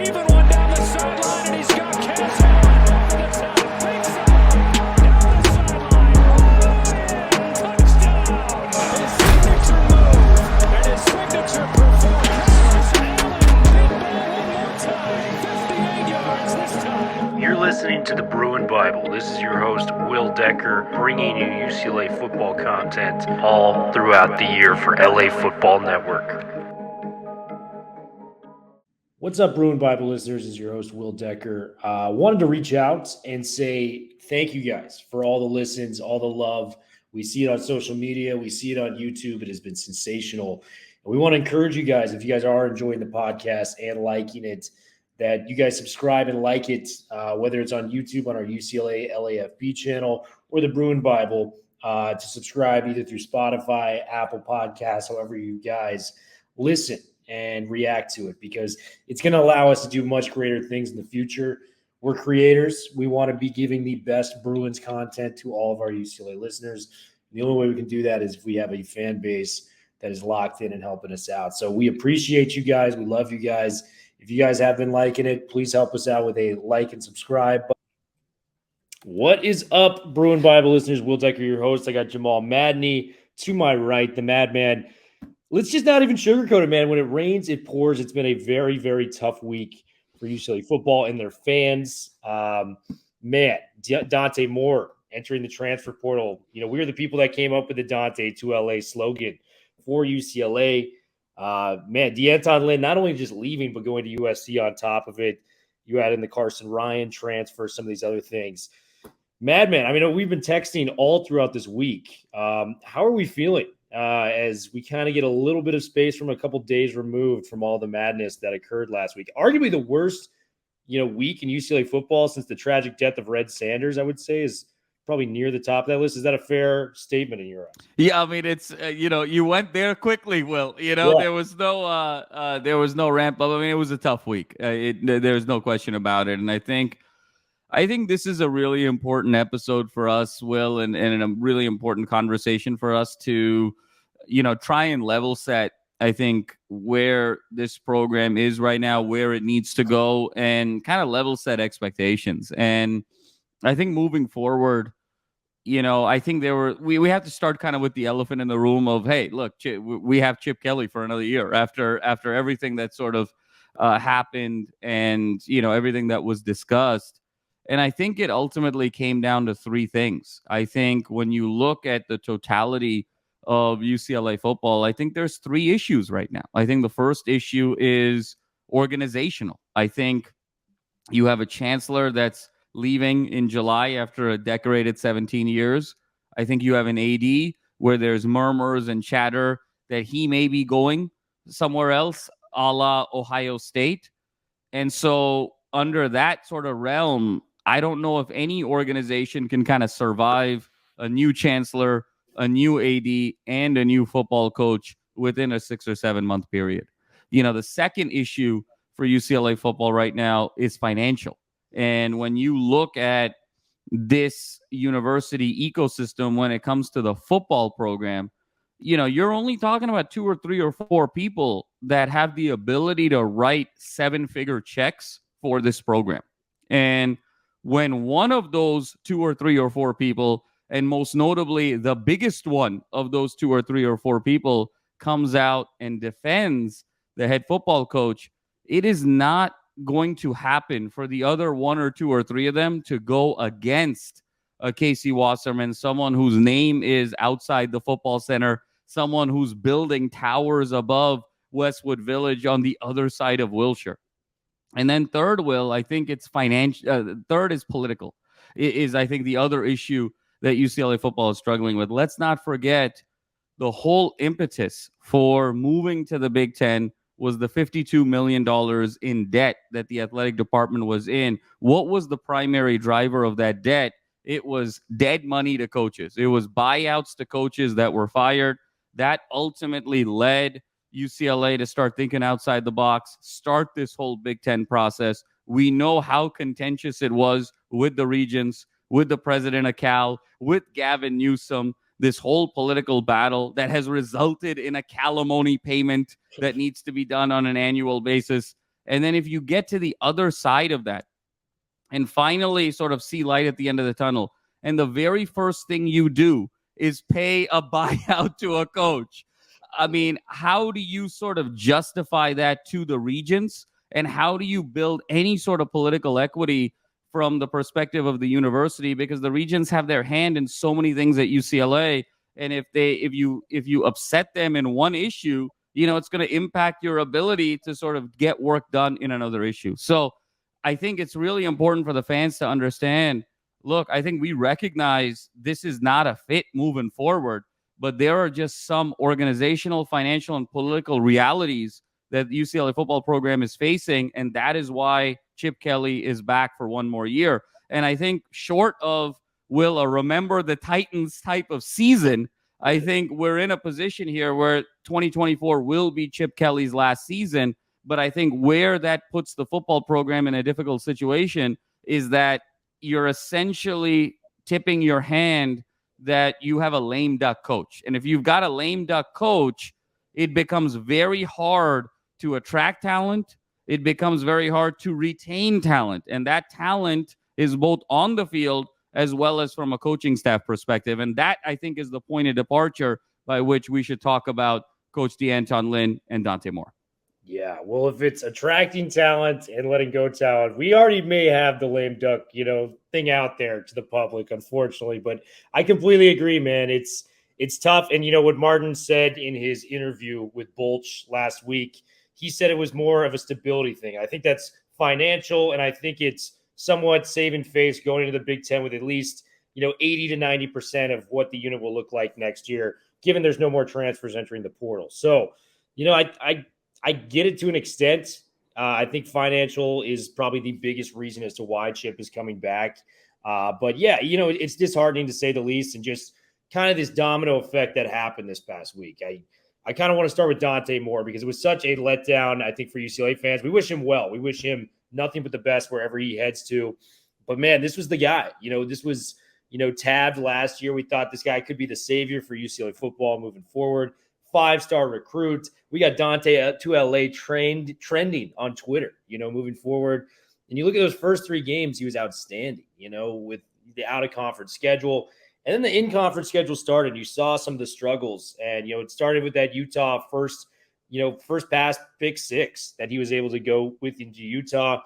Even one down the sideline, and he's got Cass over the top. Big side. Down the sideline. Touchdown. His signature move and his signature performance. Allen, big ball one more time. 58 yards this time. You're listening to the Bruin Bible. This is your host, Will Decker, bringing you UCLA football content all throughout the year for LA Football Network. What's up, Bruin Bible listeners? This is your host, Will Decker. Wanted to reach out and say thank you guys for all the listens, all the love. We see it on social media. We see it on YouTube. It has been sensational. And we want to encourage you guys, if you guys are enjoying the podcast and liking it, that you guys subscribe and like it, whether it's on YouTube on our UCLA LAFB channel or the Bruin Bible, to subscribe either through Spotify, Apple Podcasts, however you guys listen and react to it, because it's going to allow us to do much greater things in the future. We're creators. We want to be giving the best Bruins content to all of our UCLA listeners. The only way we can do that is if we have a fan base that is locked in and helping us out. So we appreciate you guys. We love you guys. If you guys have been liking it, please help us out with a like and subscribe. What is up, Bruin Bible listeners? Will Decker, your host. I got Jamal Madney to my right, the madman. Let's just not even sugarcoat it, man. When it rains, it pours. It's been a very, very tough week for UCLA football and their fans. Dante Moore entering the transfer portal. You know, we were the people that came up with the Dante to LA slogan for UCLA. Deanton Lynn not only just leaving, but going to USC on top of it. You add in the Carson Ryan transfer, some of these other things. Madman, I mean, we've been texting all throughout this week. How are we feeling as we kind of get a little bit of space from a couple days removed from all the madness that occurred last week? Arguably the worst, week in UCLA football since the tragic death of Red Sanders, I would say, is probably near the top of that list. Is that a fair statement in your eyes? Yeah, I mean, it's you went there quickly, Will. There was no ramp up. I mean, it was a tough week. There's no question about it. And I think this is a really important episode for us, Will, and a really important conversation for us to, try and level set, I think, where this program is right now, where it needs to go, and kind of level set expectations. And I think moving forward, I think we have to start kind of with the elephant in the room of, hey, look, we have Chip Kelly for another year after everything that sort of happened and, everything that was discussed. And I think it ultimately came down to three things. I think when you look at the totality of UCLA football, I think there's three issues right now. I think the first issue is organizational. I think you have a chancellor that's leaving in July after a decorated 17 years. I think you have an AD where there's murmurs and chatter that he may be going somewhere else, a la Ohio State. And so under that sort of realm, I don't know if any organization can kind of survive a new chancellor, a new AD, and a new football coach within a 6 or 7 month period. The second issue for UCLA football right now is financial. And when you look at this university ecosystem, when it comes to the football program, you're only talking about 2 or 3 or 4 people that have the ability to write 7-figure checks for this program. And when one of those 2 or 3 or 4 people, and most notably the biggest one of those 2 or 3 or 4 people, comes out and defends the head football coach, it is not going to happen for the other 1 or 2 or 3 of them to go against a Casey Wasserman, someone whose name is outside the football center, someone who's building towers above Westwood Village on the other side of Wilshire. And then third, Will, I think it's financial. Third is political. Is I think the other issue that UCLA football is struggling with. Let's not forget the whole impetus for moving to the Big Ten was the $52 million in debt that the athletic department was in. What was the primary driver of that debt? It was dead money to coaches. It was buyouts to coaches that were fired. That ultimately led UCLA to start thinking outside the box, start this whole Big Ten process. We know how contentious it was with the regents, with the president of Cal, with Gavin Newsom, this whole political battle that has resulted in a calamony payment that needs to be done on an annual basis. And then if you get to the other side of that and finally sort of see light at the end of the tunnel, and the very first thing you do is pay a buyout to a coach, I mean, how do you sort of justify that to the regions? And how do you build any sort of political equity from the perspective of the university? Because the regions have their hand in so many things at UCLA. And if you upset them in one issue, it's going to impact your ability to sort of get work done in another issue. So I think it's really important for the fans to understand, look, I think we recognize this is not a fit moving forward, but there are just some organizational, financial, and political realities that the UCLA football program is facing, and that is why Chip Kelly is back for one more year. And I think short of remember the Titans type of season, I think we're in a position here where 2024 will be Chip Kelly's last season. But I think where that puts the football program in a difficult situation is that you're essentially tipping your hand that you have a lame duck coach. And if you've got a lame duck coach, it becomes very hard to attract talent. It becomes very hard to retain talent. And that talent is both on the field as well as from a coaching staff perspective. And that, I think, is the point of departure by which we should talk about Coach DeAnton Lynn and Dante Moore. Yeah, well, if it's attracting talent and letting go talent, we already may have the lame duck, thing out there to the public, unfortunately. But I completely agree, man. It's tough. And what Martin said in his interview with Bolch last week, he said it was more of a stability thing. I think that's financial, and I think it's somewhat saving face going into the Big Ten with at least 80 to 90% of what the unit will look like next year, given there's no more transfers entering the portal. So, I get it to an extent. I think financial is probably the biggest reason as to why Chip is coming back. But yeah, it's disheartening to say the least, and just kind of this domino effect that happened this past week. I kind of want to start with Dante Moore because it was such a letdown, I think, for UCLA fans. We wish him well. We wish him nothing but the best wherever he heads to. But man, this was the guy. This was, tabbed last year. We thought this guy could be the savior for UCLA football moving forward. 5-star recruit. We got Dante to LA trending on Twitter, moving forward. And you look at those first 3 games, he was outstanding, with the out-of-conference schedule. And then the in-conference schedule started. You saw some of the struggles. And, it started with that Utah first pass pick 6 that he was able to go with into Utah.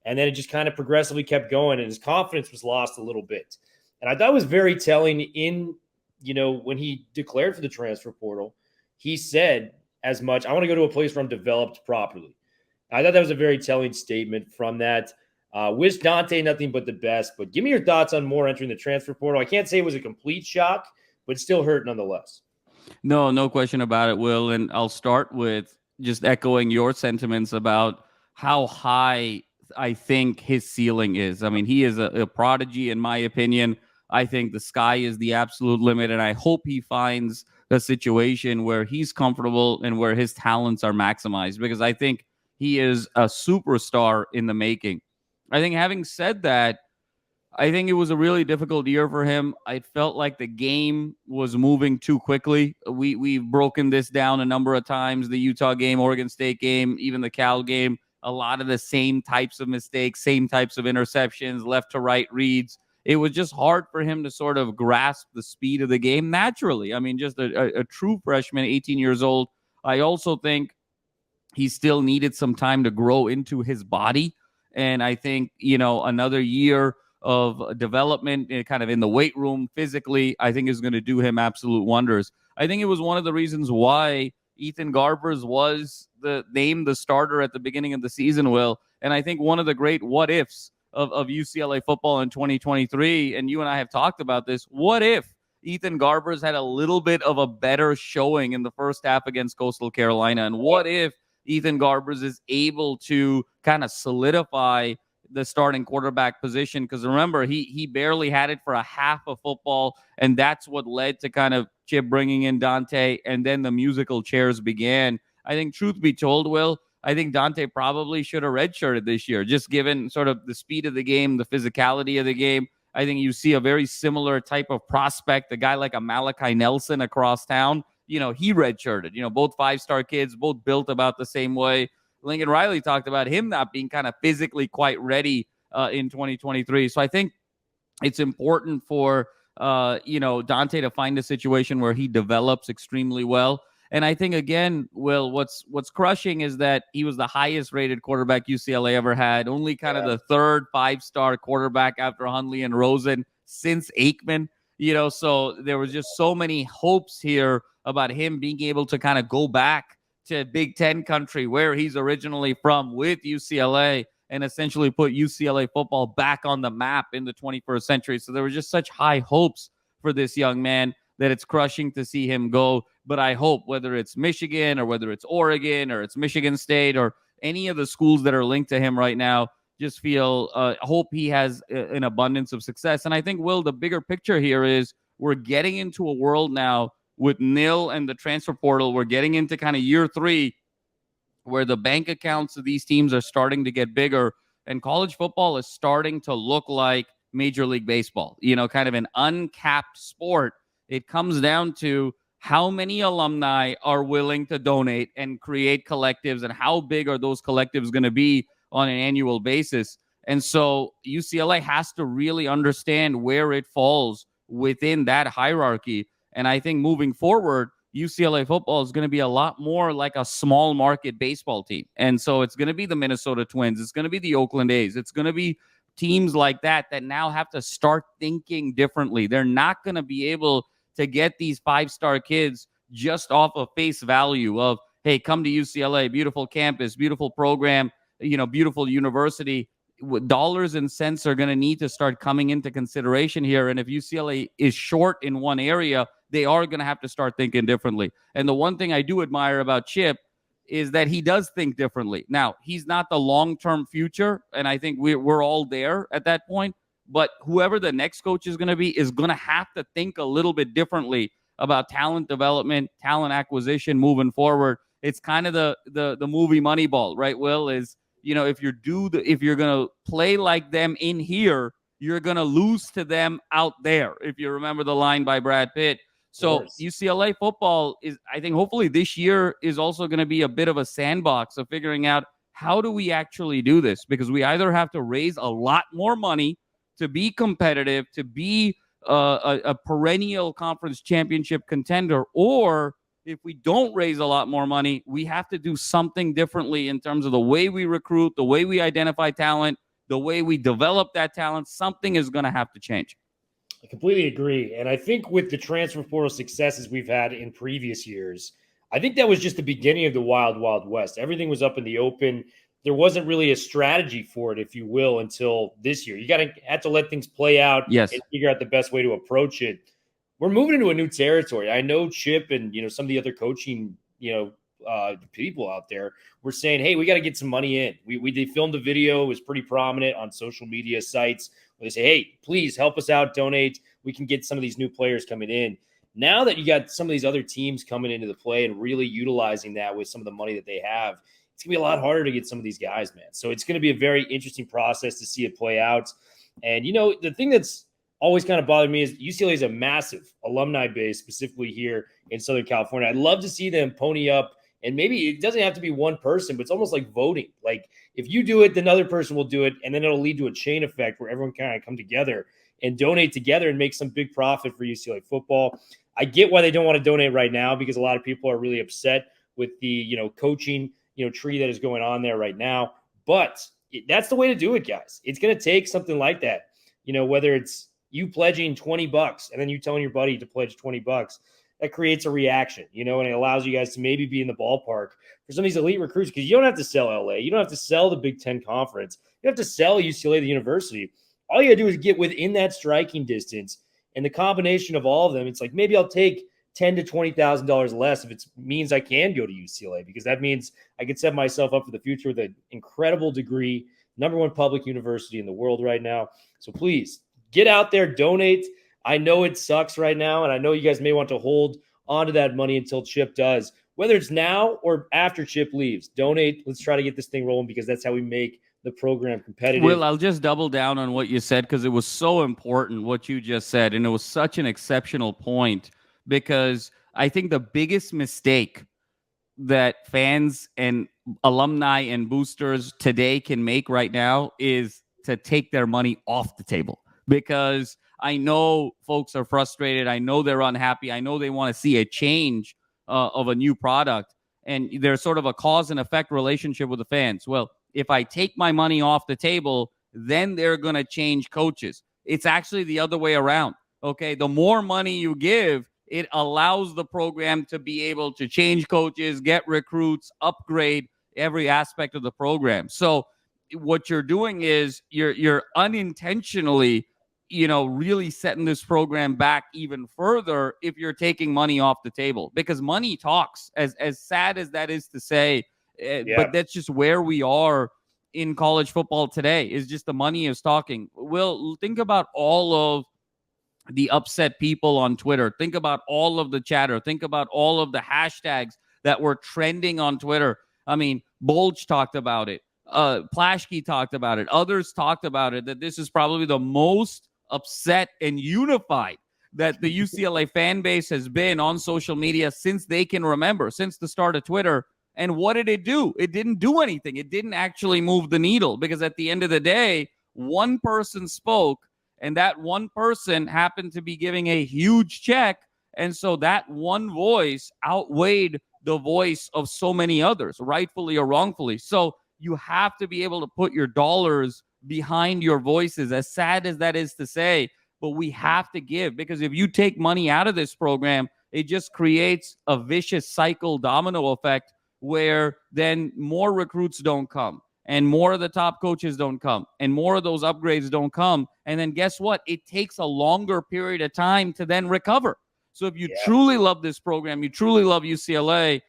And then it just kind of progressively kept going, and his confidence was lost a little bit. And I thought it was very telling in, when he declared for the transfer portal. He said as much, I want to go to a place where I'm developed properly. I thought that was a very telling statement from that. Wish Dante nothing but the best, but give me your thoughts on Moore entering the transfer portal. I can't say it was a complete shock, but it still hurt nonetheless. No question about it, Will. And I'll start with just echoing your sentiments about how high I think his ceiling is. I mean, he is a prodigy, in my opinion. I think the sky is the absolute limit, and I hope he finds a situation where he's comfortable and where his talents are maximized, because I think he is a superstar in the making. I think, having said that, I think it was a really difficult year for him. I felt like the game was moving too quickly. We've broken this down a number of times, the Utah game, Oregon State game, even the Cal game, a lot of the same types of mistakes, same types of interceptions, left to right reads. It was just hard for him to sort of grasp the speed of the game naturally. I mean, just a true freshman, 18 years old. I also think he still needed some time to grow into his body. And I think, another year of development kind of in the weight room physically, I think is going to do him absolute wonders. I think it was one of the reasons why Ethan Garbers was named the starter at the beginning of the season, Will. And I think one of the great what ifs of UCLA football in 2023, and you and I have talked about this, what if Ethan Garbers had a little bit of a better showing in the first half against Coastal Carolina? And what if Ethan Garbers is able to kind of solidify the starting quarterback position? Because remember, he barely had it for a half of football, and that's what led to kind of Chip bringing in Dante, and then the musical chairs began. I think, truth be told, Will, I think Dante probably should have redshirted this year, just given sort of the speed of the game, the physicality of the game. I think you see a very similar type of prospect, a guy like a Malachi Nelson across town. He redshirted, both 5-star kids, both built about the same way. Lincoln Riley talked about him not being kind of physically quite ready in 2023. So I think it's important for Dante to find a situation where he develops extremely well. And I think, again, Will, what's crushing is that he was the highest rated quarterback UCLA ever had, only kind of the third 5-star quarterback after Hundley and Rosen since Aikman. So there was just so many hopes here about him being able to kind of go back to Big Ten country where he's originally from with UCLA and essentially put UCLA football back on the map in the 21st century. So there were just such high hopes for this young man that it's crushing to see him go. But I hope, whether it's Michigan or whether it's Oregon or it's Michigan State or any of the schools that are linked to him right now, just hope he has an abundance of success. And I think, Will, the bigger picture here is we're getting into a world now with NIL and the transfer portal. We're getting into kind of year 3 where the bank accounts of these teams are starting to get bigger, and college football is starting to look like Major League Baseball, kind of an uncapped sport. It comes down to how many alumni are willing to donate and create collectives, and how big are those collectives going to be on an annual basis. And so UCLA has to really understand where it falls within that hierarchy. And I think moving forward, UCLA football is going to be a lot more like a small market baseball team. And so it's going to be the Minnesota Twins. It's going to be the Oakland A's. It's going to be teams like that now have to start thinking differently. They're not going to be able to get these 5-star kids just off of face value of, hey, come to UCLA, beautiful campus, beautiful program, beautiful university. Dollars and cents are going to need to start coming into consideration here. And if UCLA is short in one area, they are going to have to start thinking differently. And the one thing I do admire about Chip is that he does think differently. Now, he's not the long-term future, and I think we're all there at that point. But whoever the next coach is going to be is going to have to think a little bit differently about talent development, talent acquisition moving forward. It's kind of the movie Moneyball, right, Will? Is, if you're going to play like them in here, you're going to lose to them out there, if you remember the line by Brad Pitt. So UCLA football is, I think, hopefully this year is also going to be a bit of a sandbox of figuring out how do we actually do this? Because we either have to raise a lot more money to be competitive, to be a perennial conference championship contender, or if we don't raise a lot more money, we have to do something differently in terms of the way we recruit, the way we identify talent, the way we develop that talent. Something is going to have to change. I completely agree. And I think with the transfer portal successes we've had in previous years, I think that was just the beginning of the wild, wild west. Everything was up in the open. There wasn't really a strategy for it, if you will, until this year. You have to let things play out and figure out the best way to approach it. We're moving into a new territory. I know Chip and, some of the other coaching, people out there were saying, hey, we got to get some money in. They filmed a video. It was pretty prominent on social media sites where they say, hey, please help us out, donate. We can get some of these new players coming in. Now that you got some of these other teams coming into the play and really utilizing that with some of the money that they have, it's going to be a lot harder to get some of these guys, man. So it's going to be a very interesting process to see it play out. And, the thing that's always kind of bothered me is UCLA is a massive alumni base, specifically here in Southern California. I'd love to see them pony up, and maybe it doesn't have to be one person, but it's almost like voting. Like if you do it, then another person will do it, and then it'll lead to a chain effect where everyone kind of come together and donate together and make some big profit for UCLA football. I get why they don't want to donate right now, because a lot of people are really upset with the, coaching, tree that is going on there right now. But that's the way to do it, guys. It's going to take something like that, whether it's you pledging $20 and then you telling your buddy to pledge $20, that creates a reaction, and it allows you guys to maybe be in the ballpark for some of these elite recruits, because you don't have to sell LA. You don't have to sell the Big Ten Conference. You have to sell UCLA, the university. All you got to do is get within that striking distance, and the combination of all of them, it's like, maybe I'll take $10,000 to $20,000 less if it means I can go to UCLA, because that means I can set myself up for the future with an incredible degree, #1 public university in the world right now. So please get out there, donate. I know it sucks right now, and I know you guys may want to hold on to that money until Chip does. Whether it's now or after Chip leaves, donate. Let's try to get this thing rolling, because that's how we make the program competitive. Will, I'll just double down on what you said, because it was so important what you just said, and it was such an exceptional point, because I think the biggest mistake that fans and alumni and boosters today can make right now is to take their money off the table, because I know folks are frustrated. I know they're unhappy. I know they want to see a change of a new product. And there's sort of a cause and effect relationship with the fans. Well, if I take my money off the table, then they're going to change coaches. It's actually the other way around. Okay, the more money you give, it allows the program to be able to change coaches, get recruits, upgrade every aspect of the program. So what you're doing is you're unintentionally, really setting this program back even further if you're taking money off the table, because money talks, as sad as that is to say. But that's just where we are in college football today, is just the money is talking. Will, think about all of the upset people on Twitter. Think about all of the chatter. Think about all of the hashtags that were trending on Twitter. I mean, Bulge talked about it. Plashke talked about it. Others talked about it, that this is probably the most upset and unified that the UCLA fan base has been on social media since they can remember, since the start of Twitter. And what did it do? It didn't do anything. It didn't actually move the needle, because at the end of the day, one person spoke, and that one person happened to be giving a huge check. And so that one voice outweighed the voice of so many others, rightfully or wrongfully. So you have to be able to put your dollars behind your voices, as sad as that is to say, but we have to give, because if you take money out of this program, it just creates a vicious cycle domino effect, where then more recruits don't come, and more of the top coaches don't come, and more of those upgrades don't come. And then guess what? It takes a longer period of time to then recover. So if you truly love this program, you truly love UCLA,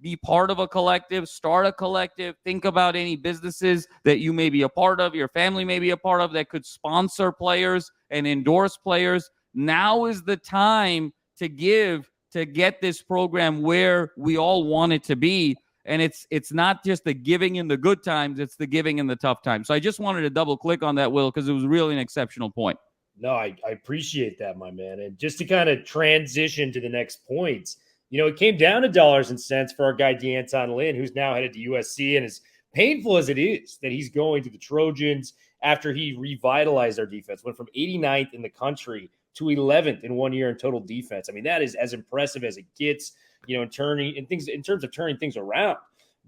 be part of a collective, start a collective. Think about any businesses that you may be a part of, your family may be a part of, that could sponsor players and endorse players. Now is the time to give, to get this program where we all want it to be. And it's not just the giving in the good times, it's the giving in the tough times. So I just wanted to double click on that, Will, because it was really an exceptional point. No, I appreciate that, my man. And just to kind of transition to the next points, it came down to dollars and cents for our guy D'Anton Lynn, who's now headed to USC. And as painful as it is that he's going to the Trojans after he revitalized our defense, went from 89th in the country to 11th in 1 year in total defense. I mean, that is as impressive as it gets, in terms of turning things around.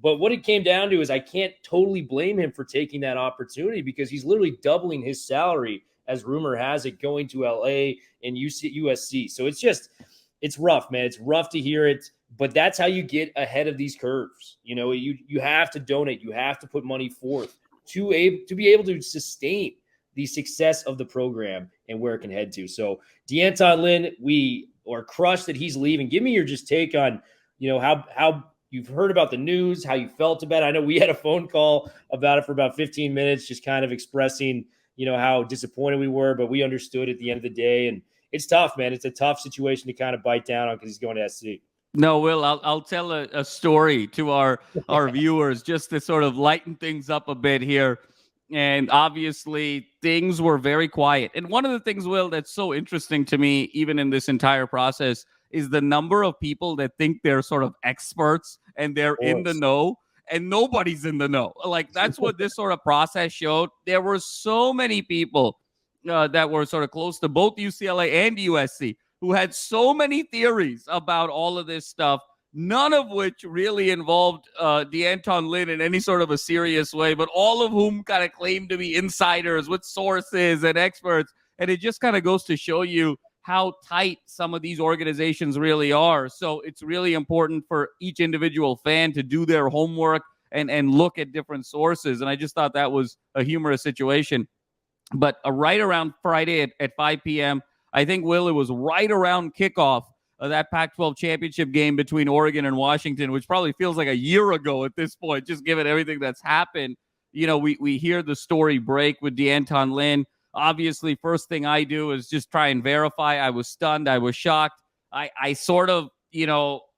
But what it came down to is I can't totally blame him for taking that opportunity, because he's literally doubling his salary, as rumor has it, going to LA and USC. So it's rough, man. It's rough to hear it, but that's how you get ahead of these curves. You have to donate. You have to put money forth to be able to sustain the success of the program and where it can head to. So D'Anton Lynn, we are crushed that he's leaving. Give me your just take on, how you've heard about the news, how you felt about it. I know we had a phone call about it for about 15 minutes, just kind of expressing, how disappointed we were, but we understood at the end of the day. And it's tough, man. It's a tough situation to kind of bite down on, because he's going to SC. No, Will, I'll tell a story to our viewers just to sort of lighten things up a bit here. And obviously, things were very quiet. And one of the things, Will, that's so interesting to me, even in this entire process, is the number of people that think they're sort of experts and they're in the know, and nobody's in the know. Like, that's what this sort of process showed. There were so many people that were sort of close to both UCLA and USC who had so many theories about all of this stuff, none of which really involved D'Anton Lynn in any sort of a serious way, but all of whom kind of claimed to be insiders with sources and experts. And it just kind of goes to show you how tight some of these organizations really are. So it's really important for each individual fan to do their homework and look at different sources. And I just thought that was a humorous situation. But right around Friday at 5 p.m., I think, Will, it was right around kickoff of that Pac-12 championship game between Oregon and Washington, which probably feels like a year ago at this point, just given everything that's happened. We hear the story break with D'Anton Lynn. Obviously, first thing I do is just try and verify. I was stunned. I was shocked. I sort of,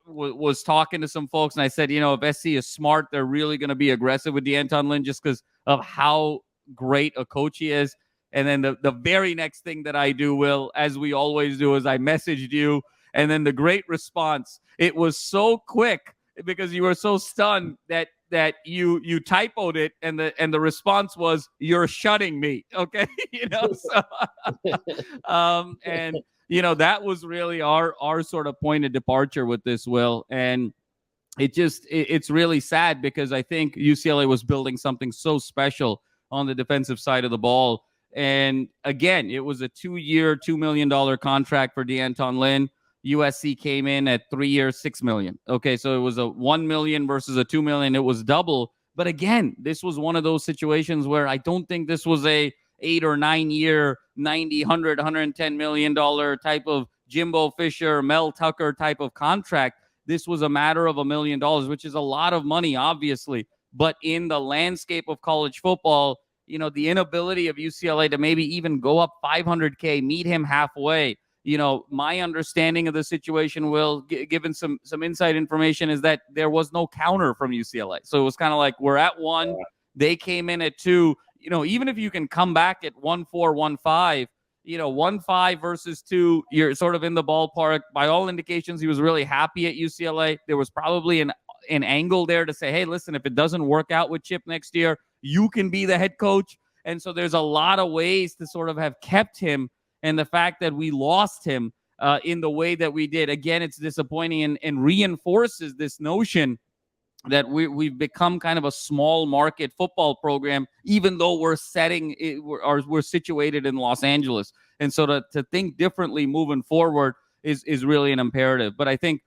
was talking to some folks, and I said, if SC is smart, they're really going to be aggressive with D'Anton Lynn just because of how great a coach he is. And then the very next thing that I do, Will, as we always do, is I messaged you. And then the great response, it was so quick because you were so stunned that you typoed it, and the response was, "You're shutting me." Okay. So and that was really our sort of point of departure with this, Will. And it's really sad, because I think UCLA was building something so special on the defensive side of the ball. And again, it was a 2-year, $2 million contract for D'Anton Lynn. USC came in at 3 years, $6 million. Okay, so it was a $1 million versus a $2 million. It was double. But again, this was one of those situations where I don't think this was a 8 or 9 year, 90, 100, $110 million type of Jimbo Fisher, Mel Tucker type of contract. This was a matter of $1 million, which is a lot of money, obviously. But in the landscape of college football, the inability of UCLA to maybe even go up $500K, meet him halfway. My understanding of the situation, Will, given some inside information, is that there was no counter from UCLA. So it was kind of like, we're at 1, they came in at 2. Even if you can come back at 1-4, 1-5, 1-5 versus 2, you're sort of in the ballpark. By all indications, he was really happy at UCLA. There was probably an angle there to say, hey, listen, if it doesn't work out with Chip next year, you can be the head coach. And so there's a lot of ways to sort of have kept him. And the fact that we lost him in the way that we did, again, it's disappointing and reinforces this notion that we've become kind of a small market football program, even though we're situated in Los Angeles. And so to think differently moving forward is really an imperative. But I think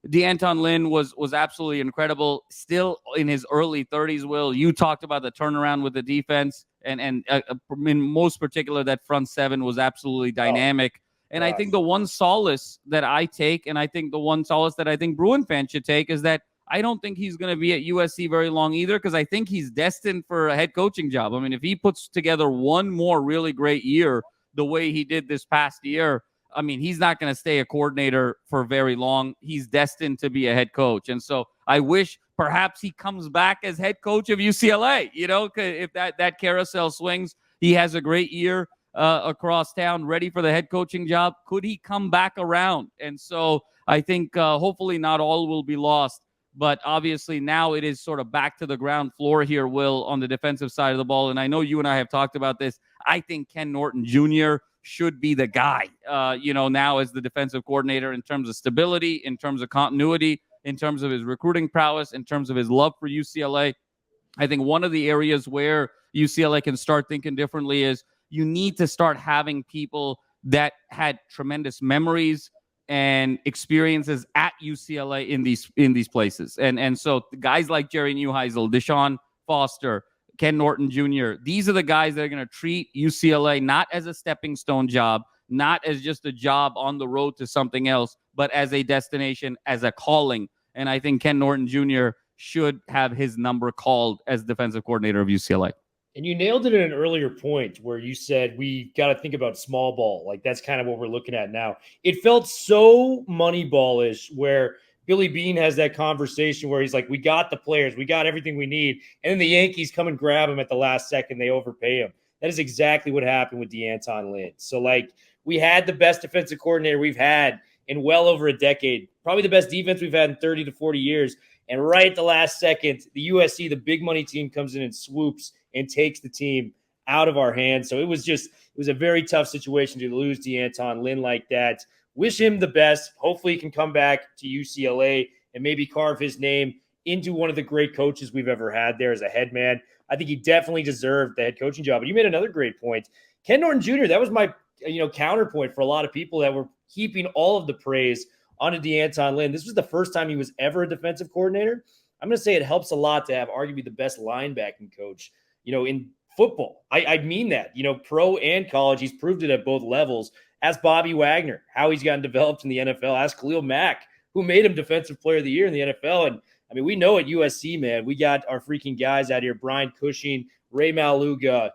D'Anton Lynn was absolutely incredible. Still in his early 30s, Will. You talked about the turnaround with the defense, and in most particular, that front seven was absolutely dynamic. And I think the one solace that I take, and I think the one solace that I think Bruin fans should take, is that I don't think he's going to be at USC very long either, because I think he's destined for a head coaching job. I mean, if he puts together one more really great year the way he did this past year, I mean, he's not going to stay a coordinator for very long. He's destined to be a head coach. And so I wish perhaps he comes back as head coach of UCLA. If that carousel swings, he has a great year across town, ready for the head coaching job. Could he come back around? And so I think hopefully not all will be lost. But obviously now it is sort of back to the ground floor here, Will, on the defensive side of the ball. And I know you and I have talked about this. I think Ken Norton Jr. should be the guy, now as the defensive coordinator, in terms of stability, in terms of continuity, in terms of his recruiting prowess, in terms of his love for UCLA. I think one of the areas where UCLA can start thinking differently is you need to start having people that had tremendous memories and experiences at UCLA in these places. And so guys like Jerry Neuheisel, Deshaun Foster, Ken Norton Jr., these are the guys that are going to treat UCLA not as a stepping stone job, not as just a job on the road to something else, but as a destination, as a calling. And I think Ken Norton Jr. should have his number called as defensive coordinator of UCLA. And you nailed it at an earlier point where you said we got to think about small ball. Like, that's kind of what we're looking at now. It felt so Moneyball-ish, where Billy Beane has that conversation where he's like, we got the players, we got everything we need. And then the Yankees come and grab him at the last second. They overpay him. That is exactly what happened with D'Anton Lynn. So, we had the best defensive coordinator we've had in well over a decade, probably the best defense we've had in 30 to 40 years. And right at the last second, the USC, the big money team, comes in and swoops and takes the team out of our hands. So it was a very tough situation to lose D'Anton Lynn like that. Wish him the best. Hopefully he can come back to UCLA and maybe carve his name into one of the great coaches we've ever had there as a head man. I think he definitely deserved the head coaching job. But you made another great point. Ken Norton Jr., that was my counterpoint for a lot of people that were heaping all of the praise onto D'Anton Lynn. This was the first time he was ever a defensive coordinator. I'm going to say it helps a lot to have arguably the best linebacking coach, in football. I mean that, pro and college. He's proved it at both levels. Ask Bobby Wagner how he's gotten developed in the NFL. Ask Khalil Mack, who made him Defensive Player of the Year in the NFL. And, we know at USC, man, we got our freaking guys out here, Brian Cushing, Ray Maluga,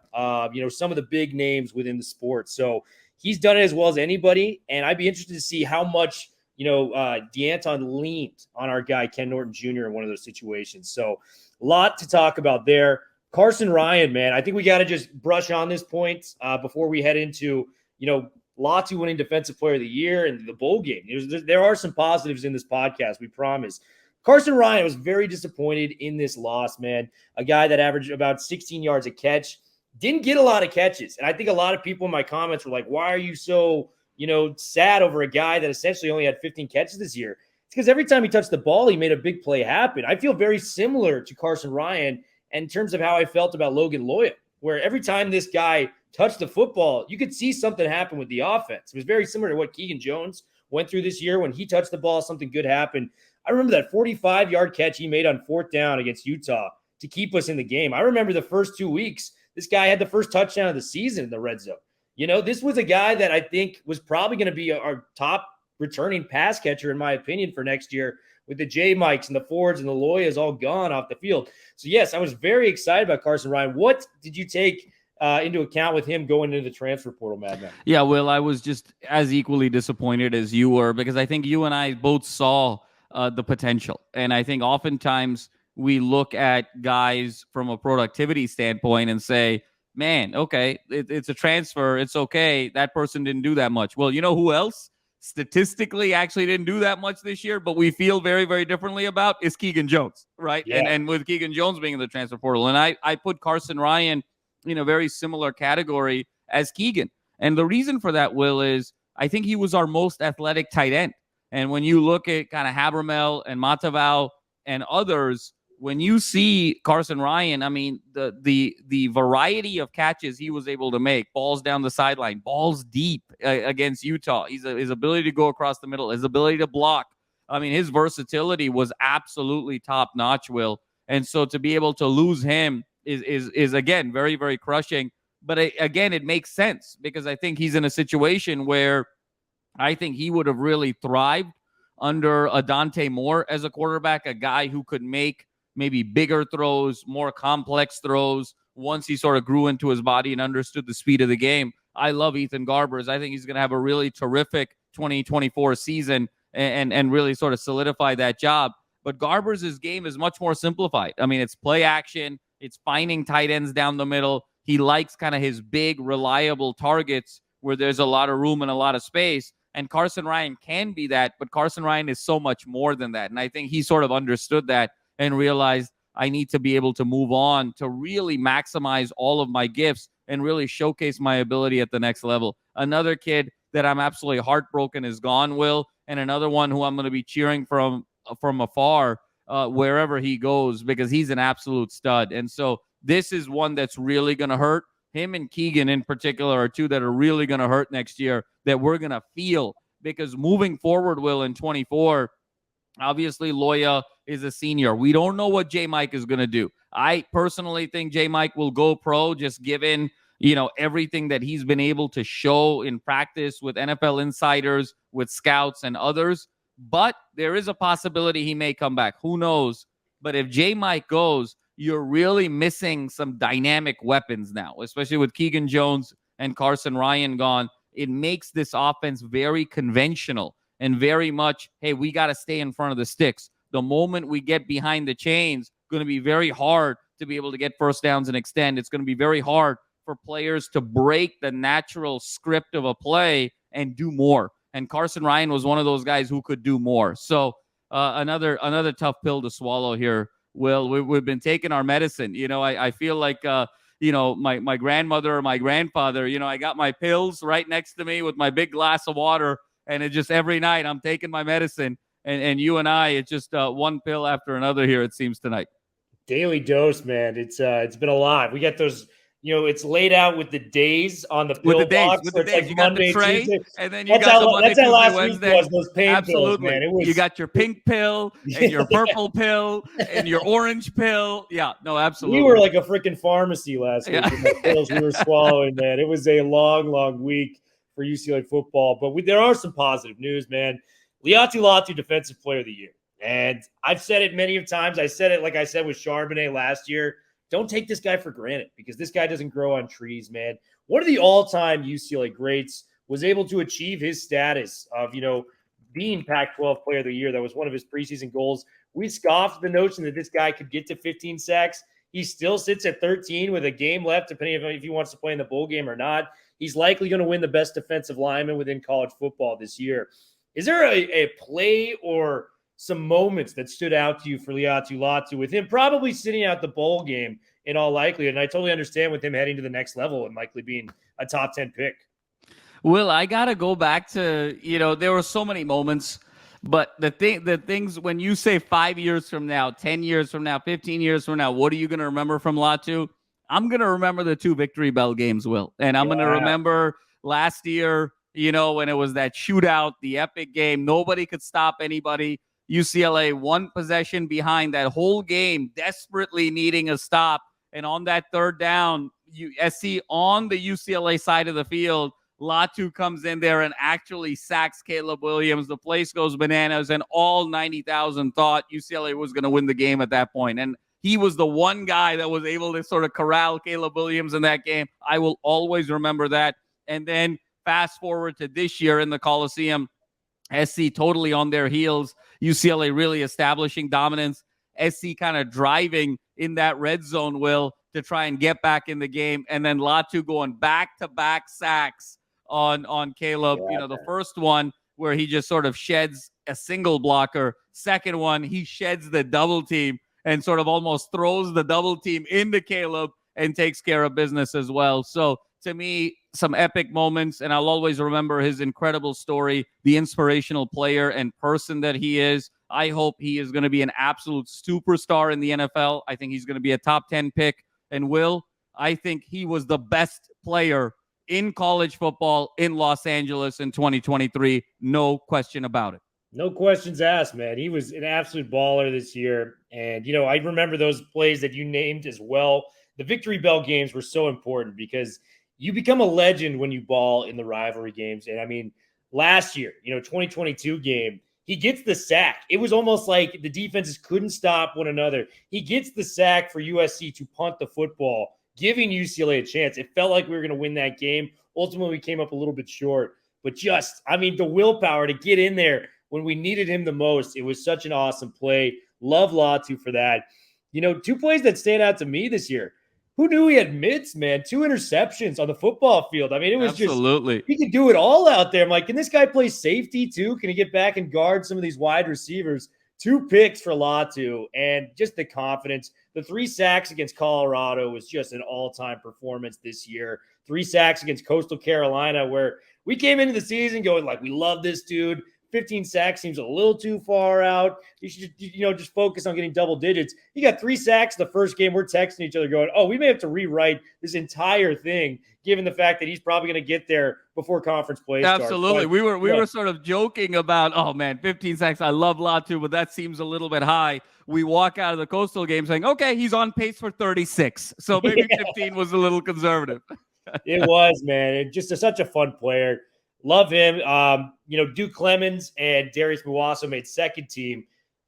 some of the big names within the sport. So he's done it as well as anybody. And I'd be interested to see how much, D'Anton leaned on our guy, Ken Norton Jr. in one of those situations. So a lot to talk about there. Carson Ryan, man, I think we got to just brush on this point before we head into, Latu winning Defensive Player of the Year and the bowl game. There are some positives in this podcast, we promise. Carson Ryan was very disappointed in this loss, man. A guy that averaged about 16 yards a catch, didn't get a lot of catches. And I think a lot of people in my comments were like, why are you so, sad over a guy that essentially only had 15 catches this year? It's because every time he touched the ball, he made a big play happen. I feel very similar to Carson Ryan in terms of how I felt about Logan Loya, where every time this guy touched the football, you could see something happen with the offense. It was very similar to what Keegan Jones went through this year. When he touched the ball, something good happened. I remember that 45-yard catch he made on 4th down against Utah to keep us in the game. I remember the first 2 weeks, this guy had the first touchdown of the season in the red zone. This was a guy that I think was probably going to be our top returning pass catcher, in my opinion, for next year, with the J.Mikes and the Fords and the Loyas all gone off the field. So, yes, I was very excited about Carson Ryan. What did you take into account with him going into the transfer portal, Madman? Yeah, Will, I was just as equally disappointed as you were, because I think you and I both saw the potential. And I think oftentimes we look at guys from a productivity standpoint and say, man, okay, it's a transfer. It's okay. That person didn't do that much. Well, you know who else statistically actually didn't do that much this year, but we feel very, very differently about, is Keegan Jones, right? Yeah. And with Keegan Jones being in the transfer portal. And I put Carson Ryan in a very similar category as Keegan. And the reason for that, Will, is I think he was our most athletic tight end. And when you look at kind of Habermel and Matavao and others, when you see Carson Ryan, I mean, the variety of catches he was able to make, balls down the sideline, balls deep against Utah, his ability to go across the middle, his ability to block. I mean, his versatility was absolutely top notch, Will. And so to be able to lose him is again, very, very crushing. But again, it makes sense, because I think he's in a situation where I think he would have really thrived under a Dante Moore as a quarterback, a guy who could make maybe bigger throws, more complex throws, once he sort of grew into his body and understood the speed of the game. I love Ethan Garbers. I think he's going to have a really terrific 2024 season and really sort of solidify that job. But Garbers' game is much more simplified. I mean, it's play action. It's finding tight ends down the middle. He likes kind of his big, reliable targets where there's a lot of room and a lot of space. And Carson Ryan can be that, but Carson Ryan is so much more than that. And I think he sort of understood that and realized, I need to be able to move on to really maximize all of my gifts and really showcase my ability at the next level. Another kid that I'm absolutely heartbroken is gone, Will, and another one who I'm going to be cheering from afar wherever he goes, because he's an absolute stud. And so this is one that's really going to hurt. Him and Keegan in particular are two that are really going to hurt next year, that we're going to feel, because moving forward, Will, in 24, obviously Loya is a senior. We don't know what J.Mike is going to do. I personally think J.Mike will go pro, just given, everything that he's been able to show in practice with NFL insiders, with scouts and others. But there is a possibility he may come back. Who knows? But if J.Mike goes, you're really missing some dynamic weapons now, especially with Keegan Jones and Carson Ryan gone. It makes this offense very conventional and very much, hey, we got to stay in front of the sticks. The moment we get behind the chains, going to be very hard to be able to get first downs and extend. It's going to be very hard for players to break the natural script of a play and do more. And Carson Ryan was one of those guys who could do more. So another tough pill to swallow here. Will, we've been taking our medicine. I feel like, my grandmother or my grandfather, I got my pills right next to me with my big glass of water. And it just every night I'm taking my medicine. And you and I, it's just one pill after another here, it seems, tonight. Daily dose, man. It's been a lot. We got those, it's laid out with the days on the pill box. With the days. Like you Monday, got the tray, Tuesday. and then you got the Monday, Tuesday, last Wednesday. Week was those pain Absolutely. pills, man. It was, you got your pink pill and your purple pill and your orange pill. Yeah, no, absolutely. We were like a freaking pharmacy last week. Yeah. And the pills we were swallowing, man. It was a long, long week for UCLA football. But there are some positive news, man. Laiatu Defensive Player of the Year. And I've said it many times. I said it, like I said, with Charbonnet last year. Don't take this guy for granted, because this guy doesn't grow on trees, man. One of the all-time UCLA greats was able to achieve his status of, being Pac-12 Player of the Year. That was one of his preseason goals. We scoffed the notion that this guy could get to 15 sacks. He still sits at 13 with a game left, depending on if he wants to play in the bowl game or not. He's likely going to win the best defensive lineman within college football this year. Is there a play or some moments that stood out to you for Laiatu with him probably sitting out the bowl game in all likelihood. And I totally understand with him heading to the next level and likely being a top 10 pick. Well, I got to go back to, there were so many moments, but the things when you say 5 years from now, 10 years from now, 15 years from now, what are you going to remember from Latu? I'm going to remember the 2 Victory Bell games, Will. And I'm going to remember last year, when it was that shootout, the epic game, nobody could stop anybody. UCLA 1 possession behind that whole game, desperately needing a stop. And on that 3rd down, SC on the UCLA side of the field, Latu comes in there and actually sacks Caleb Williams. The place goes bananas, and all 90,000 thought UCLA was going to win the game at that point. And he was the one guy that was able to sort of corral Caleb Williams in that game. I will always remember that. And then fast forward to this year in the Coliseum, SC totally on their heels, UCLA really establishing dominance, SC kind of driving in that red zone, Will, to try and get back in the game, and then Latu going back-to-back sacks on Caleb. The first one where he just sort of sheds a single blocker. Second one, he sheds the double team and sort of almost throws the double team into Caleb and takes care of business as well. So to me, some epic moments, and I'll always remember his incredible story, the inspirational player and person that he is. I hope he is going to be an absolute superstar in the NFL. I think he's going to be a top 10 pick. And Will, I think he was the best player in college football in Los Angeles in 2023. No question about it. No questions asked, man. He was an absolute baller this year. And, I remember those plays that you named as well. The Victory Bell games were so important because you become a legend when you ball in the rivalry games. And, I mean, last year, 2022 game, he gets the sack. It was almost like the defenses couldn't stop one another. He gets the sack for USC to punt the football, giving UCLA a chance. It felt like we were going to win that game. Ultimately, we came up a little bit short. But the willpower to get in there when we needed him the most, it was such an awesome play. Love Latu for that. 2 plays that stand out to me this year. Who knew he had mitts, man? 2 interceptions on the football field. I mean, it was absolutely. He could do it all out there. I'm like, can this guy play safety too? Can he get back and guard some of these wide receivers? 2 picks for Latu, and just the confidence. The 3 sacks against Colorado was just an all-time performance this year. 3 sacks against Coastal Carolina, where we came into the season going like, we love this dude. 15 sacks seems a little too far out. You should just focus on getting double digits. He got 3 sacks the first game. We're texting each other going, we may have to rewrite this entire thing, given the fact that he's probably going to get there before conference play starts. Absolutely. We were sort of joking about, 15 sacks. I love Latu, but that seems a little bit high. We walk out of the Coastal game saying, okay, he's on pace for 36. So maybe 15 was a little conservative. It was, man. And just such a fun player. Love him. Duke Clemens and Darius Muwaso made second team.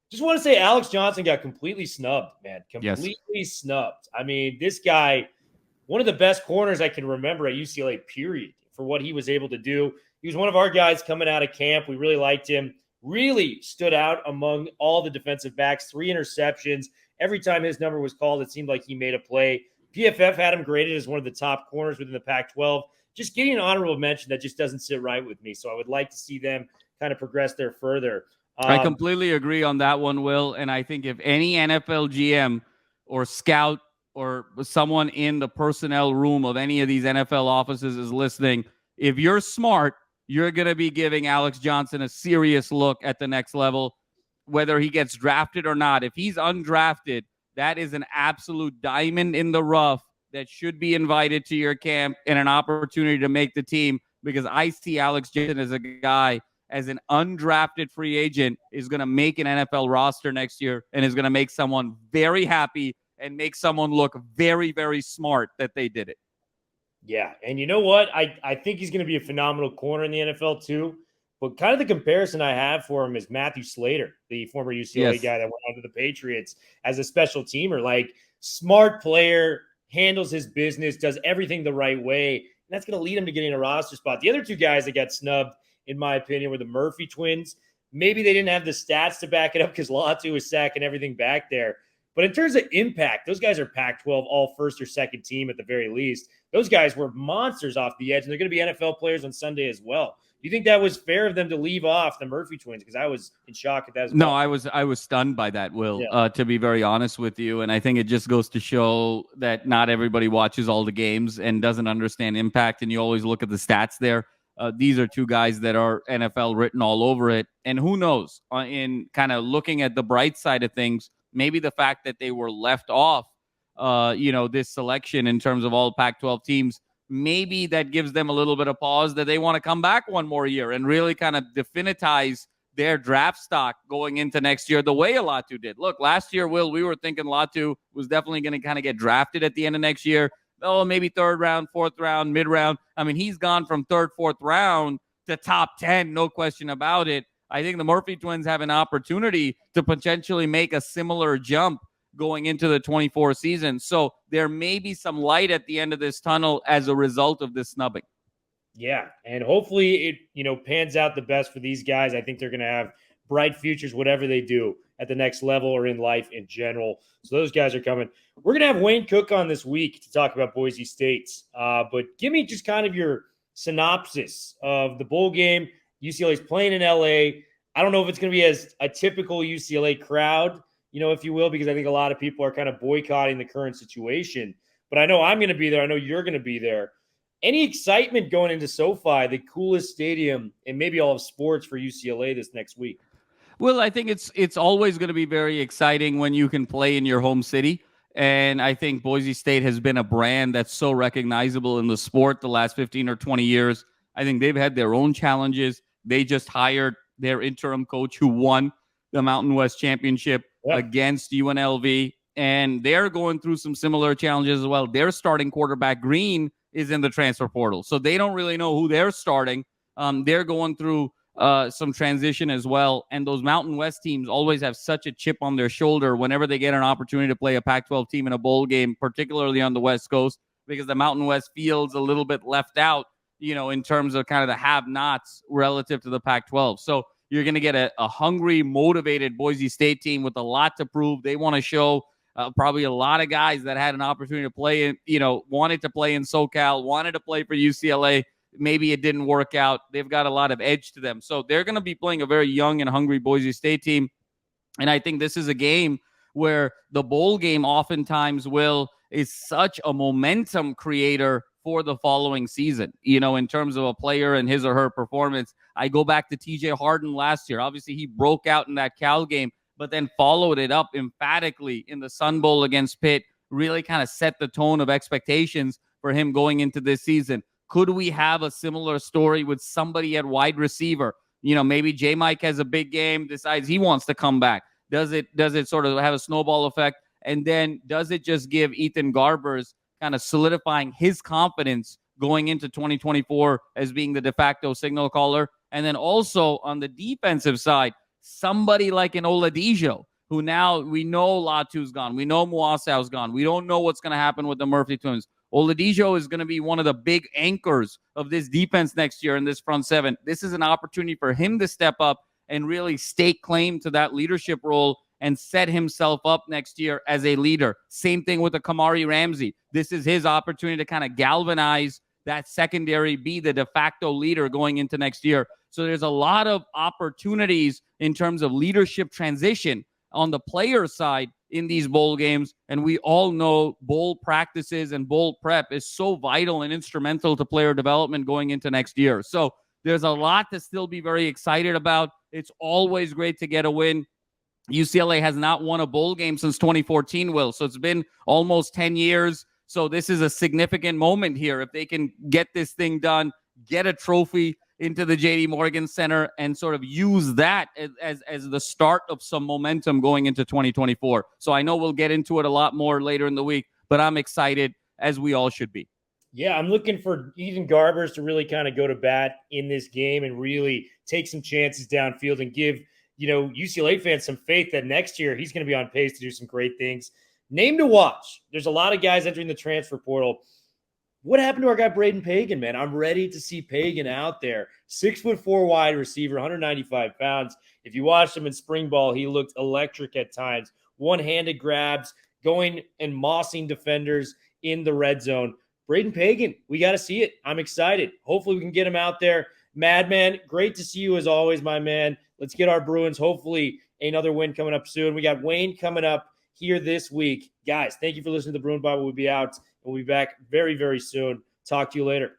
Just want to say Alex Johnson got completely snubbed, man. Completely snubbed. I mean, this guy, one of the best corners I can remember at UCLA, period, for what he was able to do. He was one of our guys coming out of camp. We really liked him. Really stood out among all the defensive backs. 3 interceptions. Every time his number was called, it seemed like he made a play. PFF had him graded as one of the top corners within the Pac-12. Just getting an honorable mention that just doesn't sit right with me. So I would like to see them kind of progress there further. I completely agree on that one, Will. And I think if any NFL GM or scout or someone in the personnel room of any of these NFL offices is listening, if you're smart, you're going to be giving Alex Johnson a serious look at the next level, whether he gets drafted or not. If he's undrafted, that is an absolute diamond in the rough that should be invited to your camp and an opportunity to make the team, because I see Alex Johnson as a guy, as an undrafted free agent, is going to make an NFL roster next year and is going to make someone very happy and make someone look very, very smart that they did it. Yeah, and you know what? I think he's going to be a phenomenal corner in the NFL too. But kind of the comparison I have for him is Matthew Slater, the former UCLA guy that went on to the Patriots as a special teamer. Like, smart player, handles his business, does everything the right way, and that's going to lead him to getting a roster spot. The other 2 guys that got snubbed, in my opinion, were the Murphy twins. Maybe they didn't have the stats to back it up because Latu was sacking everything back there. But in terms of impact, those guys are Pac-12 all first or second team at the very least. Those guys were monsters off the edge, and they're going to be NFL players on Sunday as well. Do you think that was fair of them to leave off the Murphy twins? Because I was in shock at that as well. No, I was stunned by that, Will, to be very honest with you. And I think it just goes to show that not everybody watches all the games and doesn't understand impact. And you always look at the stats there. These are two guys that are NFL written all over it. And who knows, in kind of looking at the bright side of things, maybe the fact that they were left off, this selection in terms of all Pac-12 teams, maybe that gives them a little bit of pause that they want to come back one more year and really kind of definitize their draft stock going into next year the way Latu did. Look, last year, Will, we were thinking Latu was definitely going to kind of get drafted at the end of next year. Oh, maybe third round, fourth round, mid-round. I mean, he's gone from third, fourth round to top 10, no question about it. I think the Murphy twins have an opportunity to potentially make a similar jump going into the 24 season. So there may be some light at the end of this tunnel as a result of this snubbing. Yeah, and hopefully it, pans out the best for these guys. I think they're going to have bright futures, whatever they do at the next level or in life in general. So those guys are coming. We're going to have Wayne Cook on this week to talk about Boise State. But give me just kind of your synopsis of the bowl game. UCLA's playing in LA. I don't know if it's going to be as a typical UCLA crowd, if you will, because I think a lot of people are kind of boycotting the current situation. But I know I'm going to be there. I know you're going to be there. Any excitement going into SoFi, the coolest stadium and maybe all of sports for UCLA this next week? Well, I think it's always going to be very exciting when you can play in your home city. And I think Boise State has been a brand that's so recognizable in the sport the last 15 or 20 years. I think they've had their own challenges. They just hired their interim coach who won the Mountain West Championship against UNLV. And they're going through some similar challenges as well. Their starting quarterback, Green, is in the transfer portal. So they don't really know who they're starting. They're going through some transition as well. And those Mountain West teams always have such a chip on their shoulder whenever they get an opportunity to play a Pac-12 team in a bowl game, particularly on the West Coast, because the Mountain West feels a little bit left out, in terms of kind of the have-nots relative to the Pac-12. So you're going to get a hungry, motivated Boise State team with a lot to prove. They want to show probably a lot of guys that had an opportunity to play in, wanted to play in SoCal, wanted to play for UCLA. Maybe it didn't work out. They've got a lot of edge to them. So they're going to be playing a very young and hungry Boise State team. And I think this is a game where the bowl game oftentimes is such a momentum creator for the following season, in terms of a player and his or her performance. I go back to TJ Harden last year. Obviously, he broke out in that Cal game, but then followed it up emphatically in the Sun Bowl against Pitt, really kind of set the tone of expectations for him going into this season. Could we have a similar story with somebody at wide receiver? Maybe J.Michael has a big game, decides he wants to come back. Does it sort of have a snowball effect? And then does it just give Ethan Garbers kind of solidifying his confidence going into 2024 as being the de facto signal caller? And then also on the defensive side, somebody like an Oladejo, who now we know Latu's gone. We know Moasao's gone. We don't know what's going to happen with the Murphy twins. Oladejo is going to be one of the big anchors of this defense next year in this front seven. This is an opportunity for him to step up and really stake claim to that leadership role and set himself up next year as a leader. Same thing with the Kamari Ramsey. This is his opportunity to kind of galvanize that secondary, be the de facto leader going into next year. So there's a lot of opportunities in terms of leadership transition on the player side in these bowl games. And we all know bowl practices and bowl prep is so vital and instrumental to player development going into next year. So there's a lot to still be very excited about. It's always great to get a win. UCLA has not won a bowl game since 2014, Will. So it's been almost 10 years. So this is a significant moment here. If they can get this thing done, get a trophy into the J.D. Morgan Center and sort of use that as the start of some momentum going into 2024. So I know we'll get into it a lot more later in the week, but I'm excited, as we all should be. Yeah, I'm looking for Ethan Garbers to really kind of go to bat in this game and really take some chances downfield and give UCLA fans some faith that next year he's going to be on pace to do some great things. Name to watch. There's a lot of guys entering the transfer portal. What happened to our guy Braden Pagan, man? I'm ready to see Pagan out there. 6'4" wide receiver, 195 pounds. If you watched him in spring ball, he looked electric at times. one-handed grabs, going and mossing defenders in the red zone. Braden Pagan, we got to see it. I'm excited. Hopefully we can get him out there. Madman, great to see you as always, my man. Let's get our Bruins, hopefully, another win coming up soon. We got Wayne coming up here this week. Guys, thank you for listening to the Bruin Bible. We'll be out, and we'll be back very, very soon. Talk to you later.